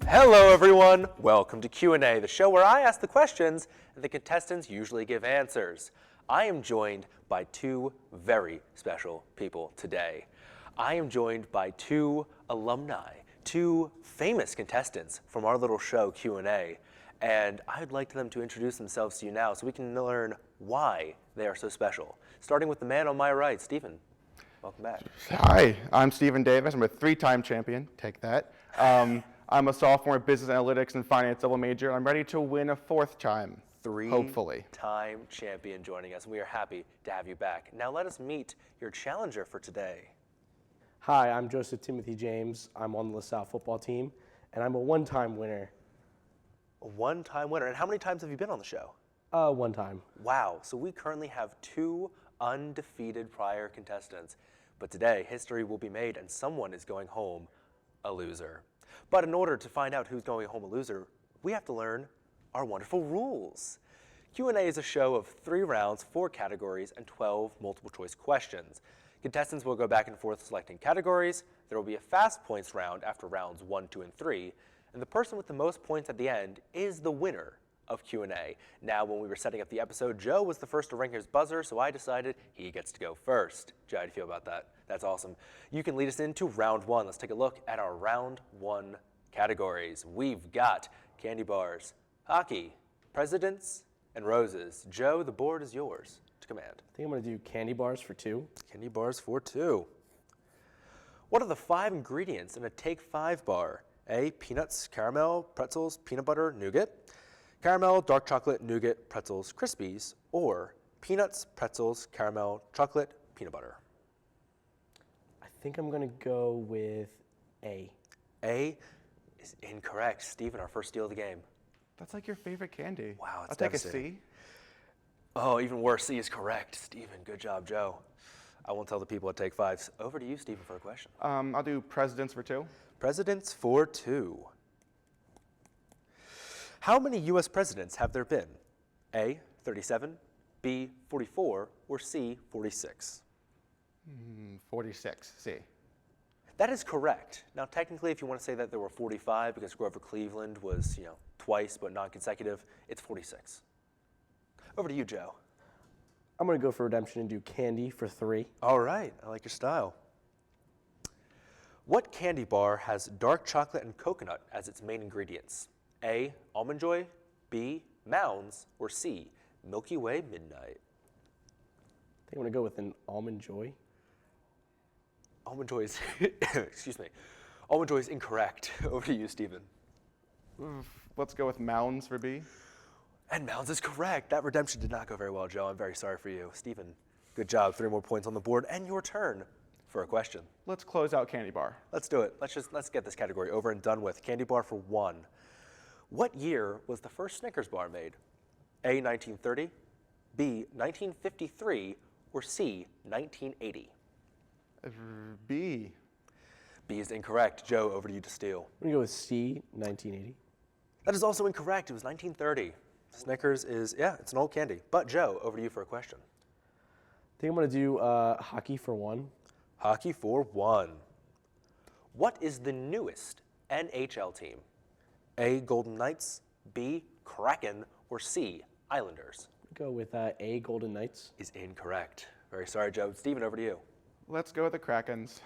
Hello everyone, welcome to Q&A, the show where I ask the questions and the contestants usually give answers. I am joined by two very special people today. I am joined by two alumni, two famous contestants from our little show Q&A, and I'd like them to introduce themselves to you now so we can learn why they are so special. Starting with the man on my right, Stephen. Welcome back. Hi, I'm Stephen Davis. I'm a three-time champion. Take that. I'm a sophomore business analytics and finance double major. I'm ready to win a fourth time, hopefully. Three-time champion joining us. We are happy to have you back. Now let us meet your challenger for today. Hi, I'm Joseph Timothy James. I'm on the LaSalle football team, and I'm a one-time winner. A one-time winner. And how many times have you been on the show? One time. Wow. So we currently have two undefeated prior contestants. But today, history will be made, and someone is going home a loser. But in order to find out who's going home a loser, we have to learn our wonderful rules. Q&A is a show of 3 rounds, 4 categories, and 12 multiple choice questions. Contestants will go back and forth selecting categories. There will be a fast points round after rounds 1, 2, and 3. And the person with the most points at the end is the winner of Q&A. Now, when we were setting up the episode, Joe was the first to ring his buzzer, so I decided he gets to go first. Joe, how do you feel about that? That's awesome. You can lead us into round 1. Let's take a look at our round 1 categories. We've got candy bars, hockey, presidents, and roses. Joe, the board is yours to command. I think I'm going to do candy bars for 2. Candy bars for 2. What are the 5 ingredients in a Take 5 bar? A, peanuts, caramel, pretzels, peanut butter, nougat. Caramel, dark chocolate, nougat, pretzels, Crispies, or peanuts, pretzels, caramel, chocolate, peanut butter. I think I'm going to go with A. A is incorrect. Stephen, our first steal of the game. That's like your favorite candy. Wow, it's I'll take a devastating. C. Oh, even worse, C is correct. Stephen, good job, Joe. I won't tell the people at Take 5s. Over to you, Stephen, for a question. I'll do presidents for 2. Presidents for 2. How many U.S. presidents have there been? A, 37, B, 44, or C, 46? 46, C. That is correct. Now, technically, if you want to say that there were 45 because Grover Cleveland was, twice but non-consecutive, it's 46. Over to you, Joe. I'm going to go for redemption and do candy for 3. All right, I like your style. What candy bar has dark chocolate and coconut as its main ingredients? A, Almond Joy, B, Mounds, or C, Milky Way Midnight? I think I'm going to go with an Almond Joy. Almond Joy is, excuse me, Almond Joy is incorrect. Over to you, Stephen. Let's go with mounds for B. And Mounds is correct. That redemption did not go very well, Joe. I'm very sorry for you. Stephen, good job. 3 more points on the board, and your turn for a question. Let's close out candy bar. Let's do it. Let's get this category over and done with. Candy bar for 1. What year was the first Snickers bar made? A, 1930, B, 1953, or C, 1980? B. B is incorrect. Joe, over to you to steal. I'm going to go with C, 1980. That is also incorrect. It was 1930. Snickers is, it's an old candy. But Joe, over to you for a question. I think I'm going to do hockey for 1. Hockey for 1. What is the newest NHL team? A, Golden Knights, B, Kraken, or C, Islanders? Go with A, Golden Knights. Is incorrect. Very sorry, Joe. Stephen, over to you. Let's go with the Krakens.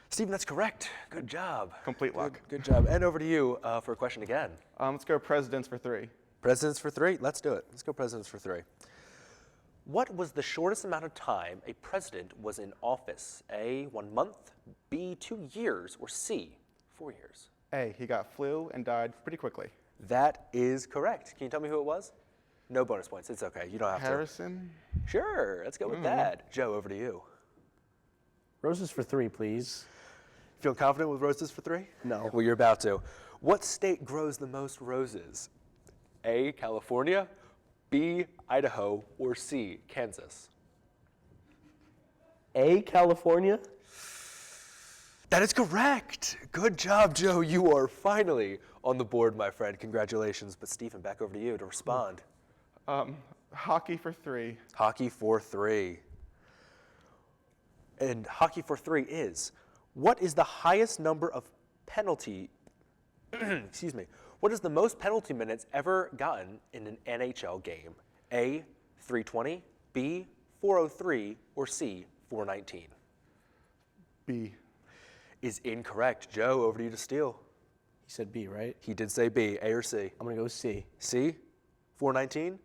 Stephen, that's correct. Good job. Complete luck. Good job. And over to you for a question again. Let's go presidents for 3. Presidents for 3? Let's do it. Let's go presidents for 3. What was the shortest amount of time a president was in office? A, 1 month, B, 2 years, or C, 4 years? A, he got flu and died pretty quickly. That is correct. Can you tell me who it was? No bonus points. It's okay. You don't have Harrison? to. Sure. Let's go with that. Joe, over to you. Roses for 3, please. Feel confident with roses for 3? No. Well, you're about to. What state grows the most roses? A, California, B, Idaho, or C, Kansas? A, California? That is correct. Good job, Joe. You are finally on the board, my friend. Congratulations. But Stephen, back over to you to respond. Hockey for 3. Hockey for 3. And hockey for 3 is, what is the highest number of penalty, excuse me, what is the most penalty minutes ever gotten in an NHL game? A, 320, B, 403, or C, 419? B. Is incorrect. Joe, over to you to steal. He said B, right? He did say B, A or C. I'm going to go C. C, 419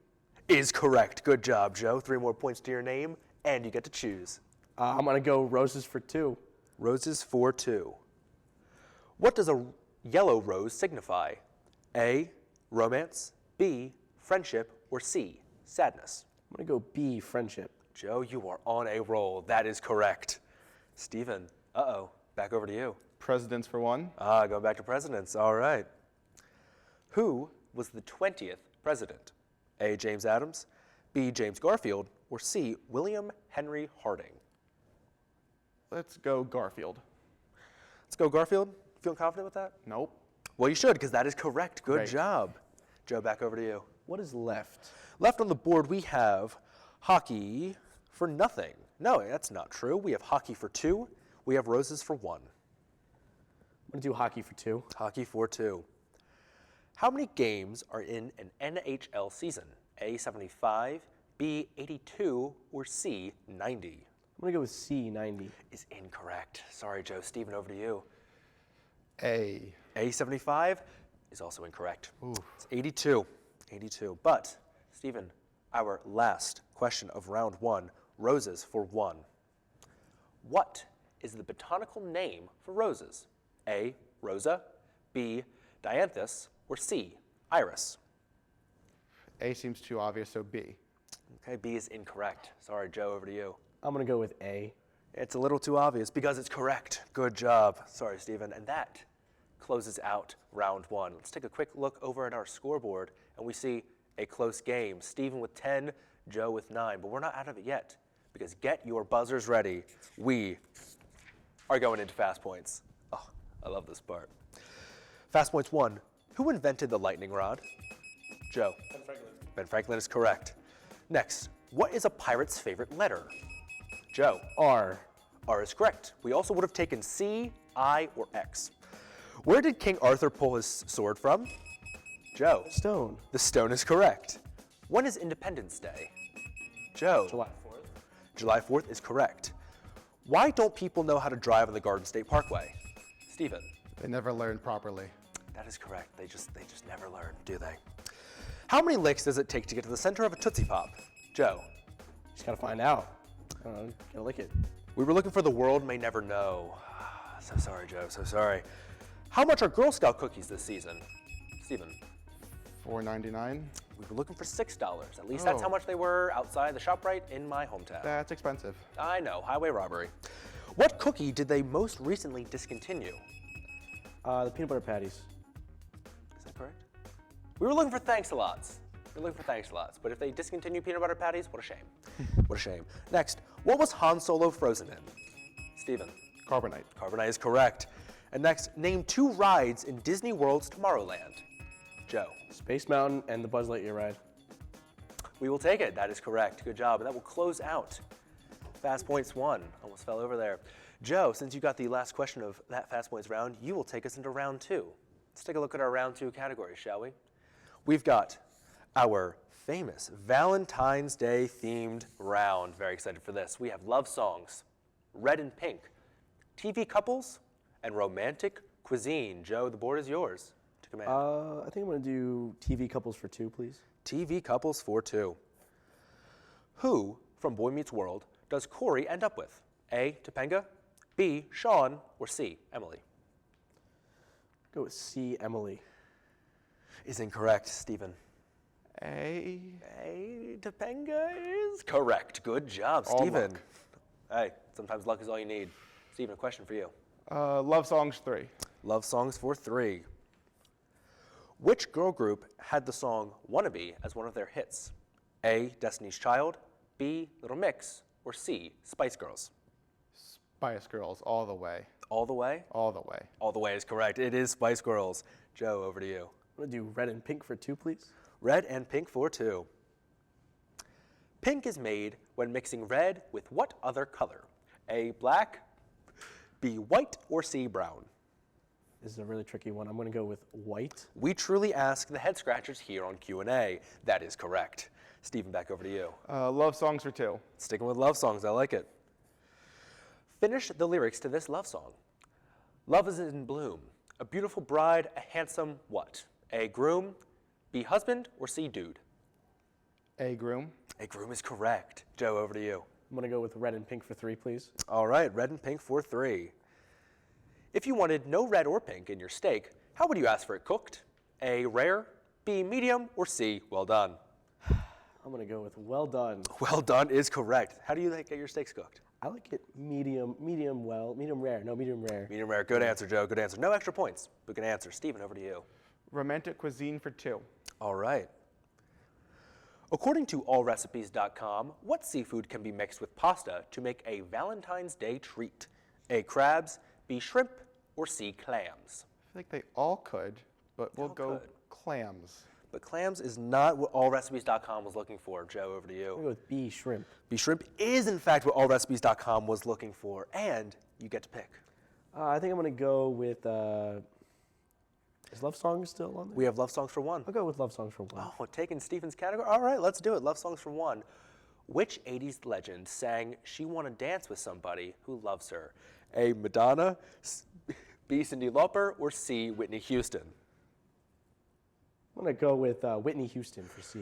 is correct. Good job, Joe. 3 more points to your name, and you get to choose. I'm going to go roses for 2. Roses for 2. What does a yellow rose signify? A, romance, B, friendship, or C, sadness? I'm going to go B, friendship. Joe, you are on a roll. That is correct. Stephen, back over to you. Presidents for 1. Going back to presidents. All right. Who was the 20th president? A, James Adams, B, James Garfield, or C, William Henry Harding? Let's go Garfield. Let's go Garfield. Feeling confident with that? Nope. Well, you should, because that is correct. Good Great. job. Joe, back over to you. What is left? Left on the board, we have hockey for nothing. No, that's not true. We have hockey for 2. We have roses for 1. I'm going to do hockey for 2. Hockey for 2. How many games are in an NHL season? A, 75, B, 82, or C, 90? I'm going to go with C, 90. Is incorrect. Sorry, Joe. Stephen, over to you. A. A, 75 is also incorrect. It's 82. 82. But, Stephen, our last question of round 1, roses for 1. What is the botanical name for roses? A, Rosa, B, Dianthus, or C, Iris? A seems too obvious, so B. Okay, B is incorrect. Sorry, Joe, over to you. I'm going to go with A. It's a little too obvious because it's correct. Good job. Sorry, Stephen. And that closes out round 1. Let's take a quick look over at our scoreboard, and we see a close game. Stephen with 10, Joe with 9. But we're not out of it yet, because get your buzzers ready. We are going into Fast Points. Oh, I love this part. Fast Points 1. Who invented the lightning rod? Joe. Ben Franklin. Ben Franklin is correct. Next, what is a pirate's favorite letter? Joe. R. R is correct. We also would have taken C, I, or X. Where did King Arthur pull his sword from? Joe. Stone. The stone is correct. When is Independence Day? Joe. July 4th. July 4th is correct. Why don't people know how to drive on the Garden State Parkway? Stephen. They never learned properly. That is correct. They just never learn, do they? How many licks does it take to get to the center of a Tootsie Pop? Joe. Just got to find out. Gotta lick it. We were looking for the world may never know. So sorry, Joe, so sorry. How much are Girl Scout cookies this season? Stephen. $4.99. We were looking for $6. At least that's how Oh. much they were outside the ShopRite in my hometown. That's expensive. I know, highway robbery. What cookie did they most recently discontinue? The peanut butter patties. Is that correct? We were looking for thanks-a-lots. We were looking for thanks-a-lots. But if they discontinue peanut butter patties, what a shame. What a shame. Next, what was Han Solo frozen in? Stephen. Carbonite. Carbonite is correct. And next, name 2 rides in Disney World's Tomorrowland. Joe. Space Mountain and the Buzz Lightyear ride. We will take it. That is correct. Good job. And that will close out Fast Points 1. Almost fell over there. Joe, since you got the last question of that Fast Points round, you will take us into round 2. Let's take a look at our round 2 categories, shall we? We've got our famous Valentine's Day themed round. Very excited for this. We have love songs, red and pink, TV couples, and romantic cuisine. Joe, the board is yours to command. I think I'm going to do TV couples for 2, please. TV couples for 2. Who from Boy Meets World does Corey end up with? A, Topanga, B, Sean, or C, Emily? Go with C, Emily. Is incorrect, Stephen. A. A, Topanga is correct. Good job, All Stephen. luck. Hey, sometimes luck is all you need. Stephen, a question for you. Love Songs 3. Love songs for 3. Which girl group had the song Wannabe as one of their hits? A, Destiny's Child, B, Little Mix, or C, Spice Girls? Spice Girls, all the way. All the way? All the way. All the way is correct. It is Spice Girls. Joe, over to you. I'm going to do red and pink for 2, please. Red and pink for 2. Pink is made when mixing red with what other color? A, black, B, white, or C, brown? This is a really tricky one. I'm going to go with white. We truly ask the head scratchers here on Q&A. That is correct. Stephen, back over to you. Love songs for 2. Sticking with love songs, I like it. Finish the lyrics to this love song. Love is in bloom, a beautiful bride, a handsome what? A, groom, B, husband, or C, dude? A, groom. A groom is correct. Joe, over to you. I'm going to go with red and pink for 3, please. All right, red and pink for 3. If you wanted no red or pink in your steak, how would you ask for it cooked? A, rare, B, medium, or C, well done? I'm going to go with well done. Well done is correct. How do you get your steaks cooked? I like it medium rare. No, medium rare. Medium rare. Good answer, Joe. Good answer. No extra points, but good answer. Stephen, over to you. Romantic cuisine for 2. All right. According to allrecipes.com, what seafood can be mixed with pasta to make a Valentine's Day treat? A, crabs, B, shrimp, or C, clams? I feel like they all could, but we'll all go could. clams. But clams is not what allrecipes.com was looking for. Joe, over to I'm you. going to go with B, shrimp. B, shrimp is in fact what allrecipes.com was looking for, and you get to pick. I think I'm going to go with, is Love Songs still on there? We have love songs for 1. I'll go with Love Songs for 1. Oh, taking Stephen's category? All right, let's do it. Love songs for 1. Which 80s legend sang She Wanna Dance with Somebody Who Loves Her? A, Madonna, B, Cyndi Lauper, or C, Whitney Houston? I'm going to go with Whitney Houston for C.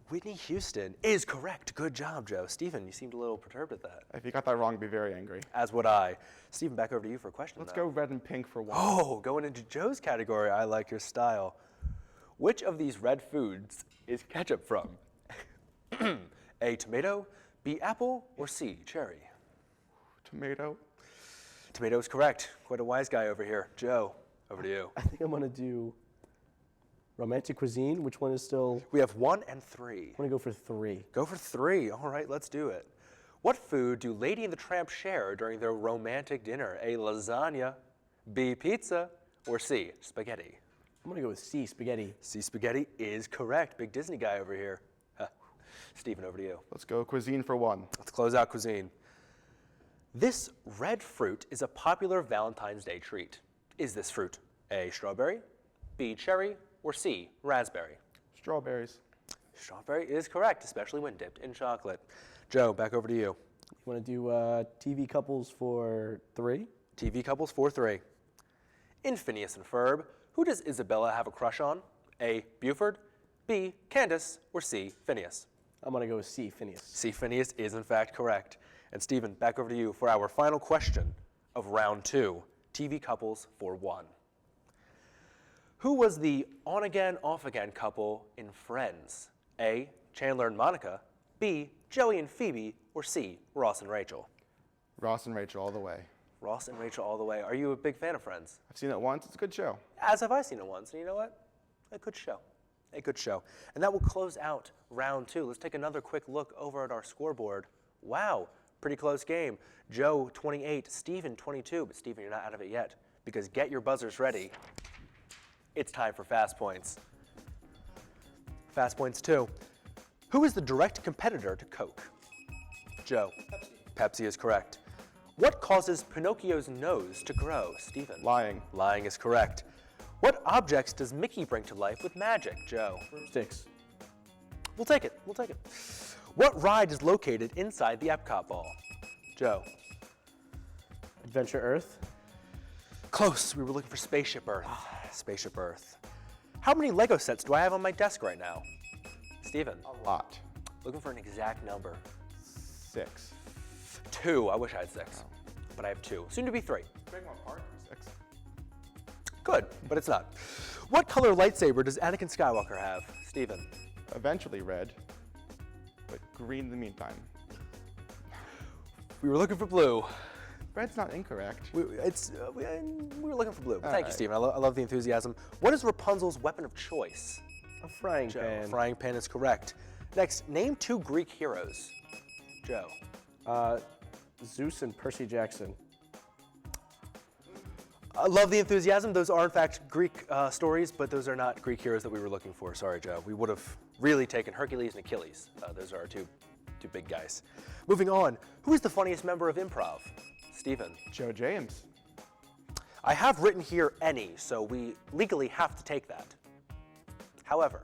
Whitney Houston is correct. Good job, Joe. Stephen, you seemed a little perturbed at that. If you got that wrong, I'd be very angry. As would I. Stephen, back over to you for a question. Let's though. go red and pink for 1. Oh, going into Joe's category. I like your style. Which of these red foods is ketchup from? A, tomato, B, apple, or C, cherry? Tomato. Tomato is correct. Quite a wise guy over here. Joe, over to you. I think I'm going to do romantic cuisine. Which one is still? We have 1 and 3. I'm going to go for 3. Go for 3. All right, let's do it. What food do Lady and the Tramp share during their romantic dinner? A, lasagna, B, pizza, or C, spaghetti? I'm going to go with C, spaghetti. C, spaghetti is correct. Big Disney guy over here. Huh. Stephen, over to you. Let's go cuisine for 1. Let's close out cuisine. This red fruit is a popular Valentine's Day treat. Is this fruit A, strawberry, B, cherry, or C, raspberry? Strawberries. Strawberry is correct, especially when dipped in chocolate. Joe, back over to you. You want to do TV couples for 3? TV couples for 3. In Phineas and Ferb, who does Isabella have a crush on? A, Buford, B, Candace, or C, Phineas? I'm going to go with C, Phineas. C, Phineas is in fact correct. And Stephen, back over to you for our final question of round 2, TV couples for 1. Who was the on-again, off-again couple in Friends? A, Chandler and Monica, B, Joey and Phoebe, or C, Ross and Rachel? Ross and Rachel all the way. Ross and Rachel all the way. Are you a big fan of Friends? I've seen it once. It's a good show. As have I seen it once, and you know what? A good show. A good show. And that will close out round 2. Let's take another quick look over at our scoreboard. Wow, pretty close game. Joe, 28, Stephen, 22. But Stephen, you're not out of it yet, because get your buzzers ready. It's time for Fast Points. Fast Points 2. Who is the direct competitor to Coke? Joe. Pepsi is correct. What causes Pinocchio's nose to grow? Stephen. Lying. Lying is correct. What objects does Mickey bring to life with magic? Joe. Sticks. We'll take it. We'll take it. What ride is located inside the Epcot ball? Joe. Adventure Earth. Close. We were looking for Spaceship Earth. Spaceship Earth. How many Lego sets do I have on my desk right now? Stephen. A lot. Looking for an exact number. 6. 2. I wish I had 6. But I have 2. Soon to be 3. Break them apart. 6. Good, but it's not. What color lightsaber does Anakin Skywalker have? Stephen. Eventually red, but green in the meantime. We were looking for blue. Red's not incorrect. We were looking for blue. But All thank you, right. Stephen. I love the enthusiasm. What is Rapunzel's weapon of choice? A frying Joe. pan. Frying pan is correct. Next, name 2 Greek heroes. Joe. Zeus and Percy Jackson. I love the enthusiasm. Those are, in fact, Greek stories, but those are not Greek heroes that we were looking for. Sorry, Joe. We would have really taken Hercules and Achilles. Those are our two big guys. Moving on, who is the funniest member of improv? Stephen. Joe James. I have written here any, so we legally have to take that. However,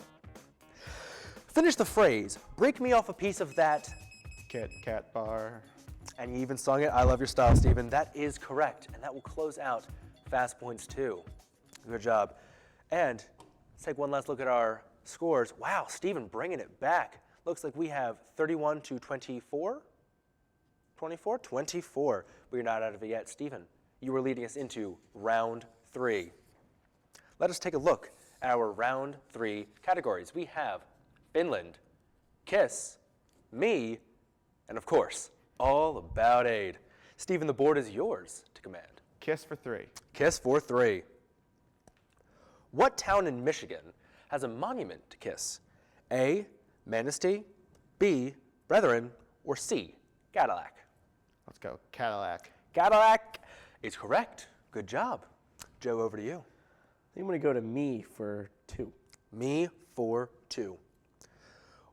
finish the phrase, break me off a piece of that, Kit Kat bar. and you even sung it. I love your style, Stephen. That is correct, and that will close out Fast Points 2. Good job. And let's take one last look at our scores. Wow, Stephen bringing it back. Looks like we have 31 to 24. 24? But you're not out of it yet. Stephen, you were leading us into round 3. Let us take a look at our round 3 categories. We have Finland, Kiss, me, and of course, All About Aid. Stephen, the board is yours to command. Kiss for 3. Kiss for 3. What town in Michigan has a monument to Kiss? A, Manistee, B, Brethren, or C, Cadillac? Let's go. Cadillac. Cadillac is correct. Good job. Joe, over to you. I think I'm going to go to me for 2. Me for 2.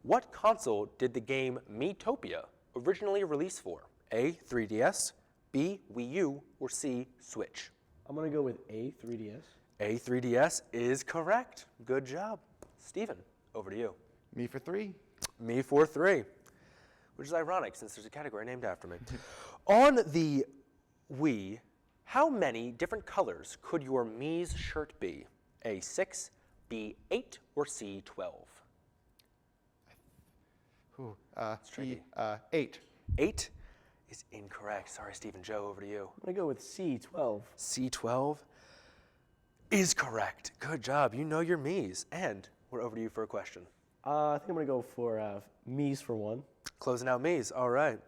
What console did the game Miitopia originally release for? A, 3DS, B, Wii U, or C, Switch? I'm going to go with A, 3DS. A, 3DS is correct. Good job. Stephen, over to you. Me for 3. Me for 3, which is ironic since there's a category named after me. On the Wii, how many different colors could your Mii's shirt be? A, 6, B, 8, or C, 12? Ooh, tricky. 8. 8 is incorrect. Sorry, Stephen. Joe, over to you. I'm going to go with C, 12. C, 12 is correct. Good job. You know your Mii's. And we're over to you for a question. I think I'm going to go for me's for 1. Closing out Mii's. All right.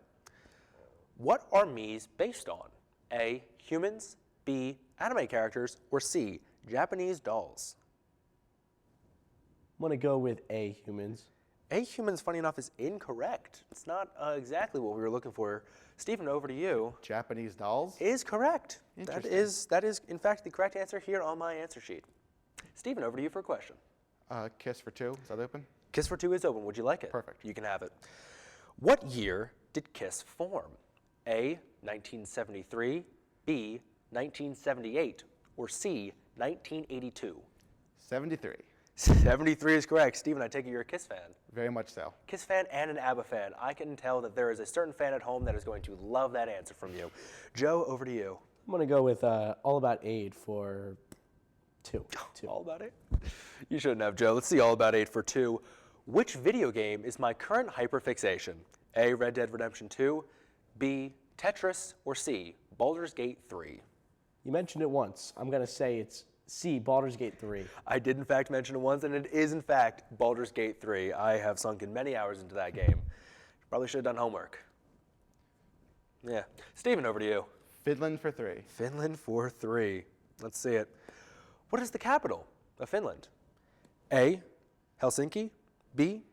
What are Mii's based on? A, humans, B, anime characters, or C, Japanese dolls? I'm going to go with A, humans. A, humans, funny enough, is incorrect. It's not exactly what we were looking for. Stephen, over to you. Japanese dolls? Is correct. Interesting. That is, in fact, the correct answer here on my answer sheet. Stephen, over to you for a question. Kiss for 2. Is that open? Kiss for 2 is open. Would you like it? Perfect. You can have it. What year did Kiss form? A, 1973, B, 1978, or C, 1982? 73. 73 is correct. Stephen, I take it you're a Kiss fan. Very much so. Kiss fan and an ABBA fan. I can tell that there is a certain fan at home that is going to love that answer from you. Joe, over to you. I'm going to go with All About Aid for 2. All About Aid? You shouldn't have, Joe. Let's see All About Aid for 2. Which video game is my current hyperfixation? A, Red Dead Redemption 2, B, Tetris, or C, Baldur's Gate 3? You mentioned it once. I'm going to say it's C, Baldur's Gate 3. I did, in fact, mention it once, and it is, in fact, Baldur's Gate 3. I have sunk in many hours into that game. Probably should have done homework. Yeah. Stephen, over to you. Finland for 3. Finland for 3. Let's see it. What is the capital of Finland? A, Helsinki, B,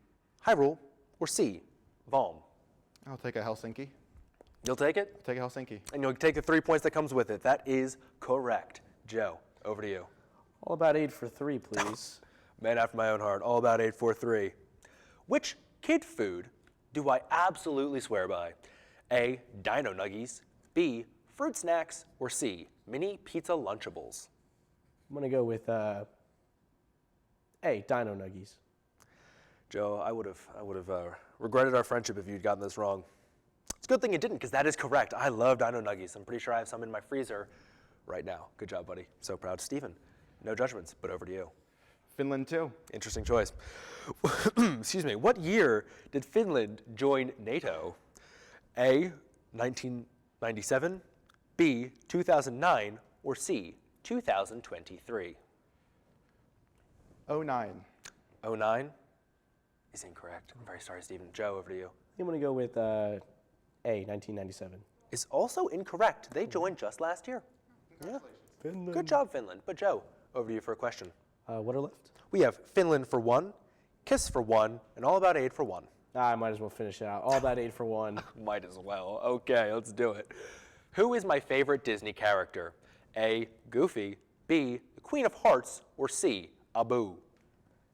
Hyrule, or C, Valm? I'll take a Helsinki. You'll take it? I'll take a Helsinki. And you'll take the 3 points that comes with it. That is correct. Joe, over to you. All About Aid for 3, please. Man after my own heart. All About 843. Which kid food do I absolutely swear by? A, Dino Nuggies, B, fruit snacks, or C, mini pizza Lunchables? I'm going to go with A, Dino Nuggies. Joe, I would have regretted our friendship if you'd gotten this wrong. It's a good thing you didn't, because that is correct. I love Dino Nuggies. I'm pretty sure I have some in my freezer right now. Good job, buddy. So proud. Stephen, no judgments, but over to you. Finland 2. Interesting choice. Excuse me. What year did Finland join NATO? A, 1997, B, 2009, or C, 2023? 09. 09 is incorrect. I'm very sorry, Stephen. Joe, over to you. I'm going to go with A, 1997. Is also incorrect. They joined just last year. Yeah. Finland. Good job, Finland. But Joe, over to you for a question. What are left? We have Finland for 1, Kiss for 1, and All About Aid for 1. I might as well finish it out. All about 8 for 1. Might as well. Okay, let's do it. Who is my favorite Disney character? A, Goofy, B, the Queen of Hearts, or C, Abu?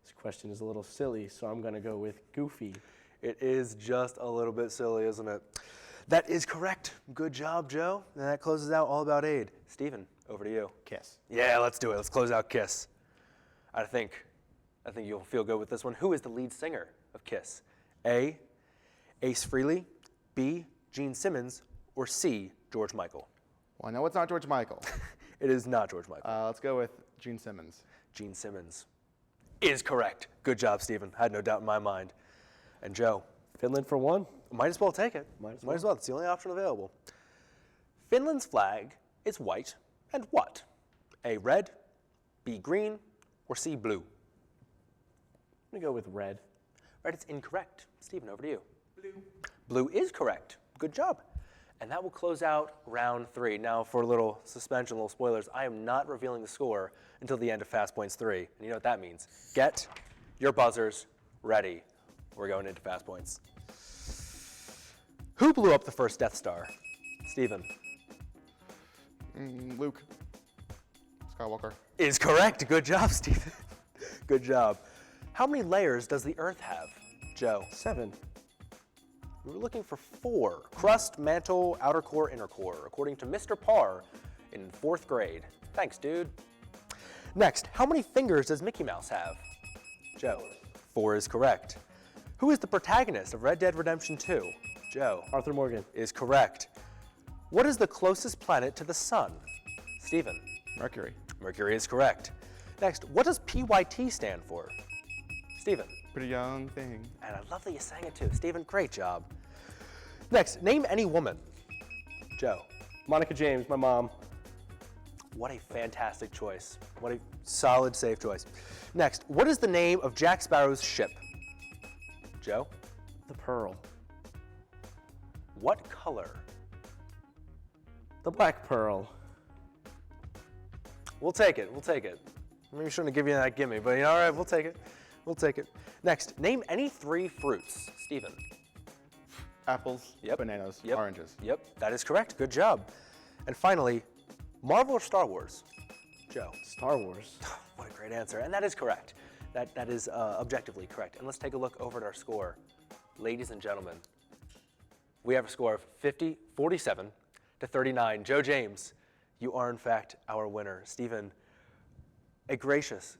This question is a little silly, so I'm going to go with Goofy. It is just a little bit silly, isn't it? That is correct. Good job, Joe. And that closes out All About Aid. Stephen, over to you. Kiss. Yeah, let's do it. Let's close out Kiss. I think you'll feel good with this one. Who is the lead singer of Kiss? A, Ace Frehley, B, Gene Simmons, or C, George Michael? Well, I know it's not George Michael. It is not George Michael. Let's go with Gene Simmons. Gene Simmons is correct. Good job, Stephen. I had no doubt in my mind. And Joe, Finland for 1. might as well take it. Might as Might as well. It's the only option available. Finland's flag is white and what? A, red, B, green, or C, blue? I'm going to go with red. Red is incorrect. Stephen, over to you. Blue. Blue is correct. Good job. And that will close out round 3. Now, for a little suspension, little spoilers, I am not revealing the score until the end of Fast Points 3. And you know what that means. Get your buzzers ready. We're going into Fast Points. Who blew up the first Death Star? Stephen. Luke Skywalker. Is correct. Good job, Stephen. Good job. How many layers does the Earth have? Joe. 7. We were looking for 4. Crust, mantle, outer core, inner core, according to Mr. Parr in 4th grade. Thanks, dude. Next, how many fingers does Mickey Mouse have? Joe. 4 is correct. Who is the protagonist of Red Dead Redemption 2? Joe. Arthur Morgan. Is correct. What is the closest planet to the sun? Stephen. Mercury. Mercury is correct. Next, what does PYT stand for? Stephen. Pretty young thing. And I love that you sang it too. Stephen, great job. Next, name any woman. Joe. Monica James, my mom. What a fantastic choice. What a solid, safe choice. Next, what is the name of Jack Sparrow's ship? Joe. The Pearl. What color? The Black Pearl. We'll take it. We'll take it. Maybe I shouldn't have given you that gimme, but you know, all right, we'll take it. We'll take it. Next, name any 3 fruits. Stephen. Apples, Yep. bananas, Yep. oranges. Yep, that is correct. Good job. And finally, Marvel or Star Wars? Joe. Star Wars. What a great answer. And that is correct. That is objectively correct. And let's take a look over at our score. Ladies and gentlemen, we have a score of 47 to 39. Joe James, you are in fact our winner. Stephen, a gracious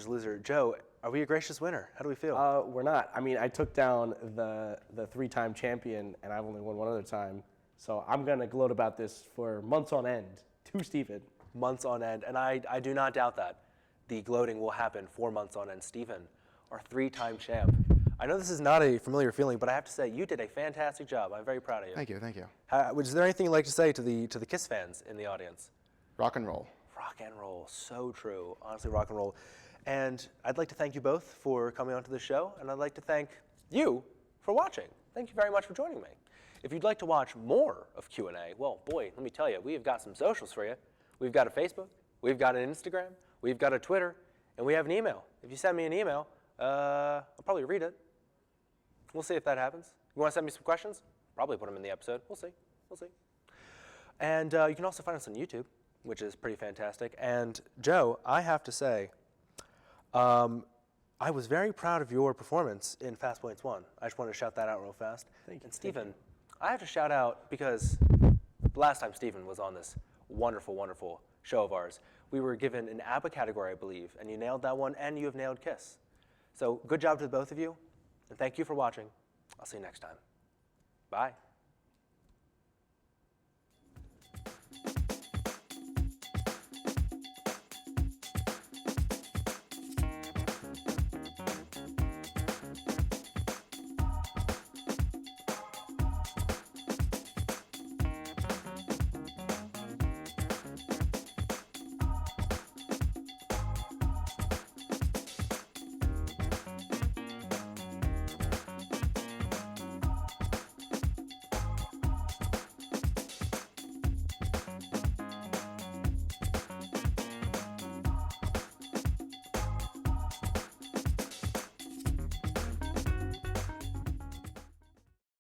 loser. Joe, are we a gracious winner? How do we feel? We're not. I mean, I took down the 3-time champion, and I've only won 1 other time. So I'm going to gloat about this for months on end to Stephen. Months on end. And I do not doubt that. The gloating will happen for months on end. Stephen, our 3-time champ. I know this is not a familiar feeling, but I have to say, you did a fantastic job. I'm very proud of you. Thank you, thank you. Is there anything you'd like to say to the Kiss fans in the audience? Rock and roll. Rock and roll, so true. Honestly, rock and roll. And I'd like to thank you both for coming onto the show, and I'd like to thank you for watching. Thank you very much for joining me. If you'd like to watch more of Q&A, well, boy, let me tell you, we have got some socials for you. We've got a Facebook, we've got an Instagram, we've got a Twitter, and we have an email. If you send me an email, I'll probably read it. We'll see if that happens. You want to send me some questions? Probably put them in the episode. We'll see. We'll see. And you can also find us on YouTube, which is pretty fantastic. And Joe, I have to say, I was very proud of your performance in Fast Points 1. I just wanted to shout that out real fast. Thank you. And Stephen, I have to shout out because the last time Stephen was on this wonderful, wonderful show of ours, we were given an ABBA category, I believe, and you nailed that one, and you have nailed Kiss. So good job to the both of you, and thank you for watching. I'll see you next time. Bye.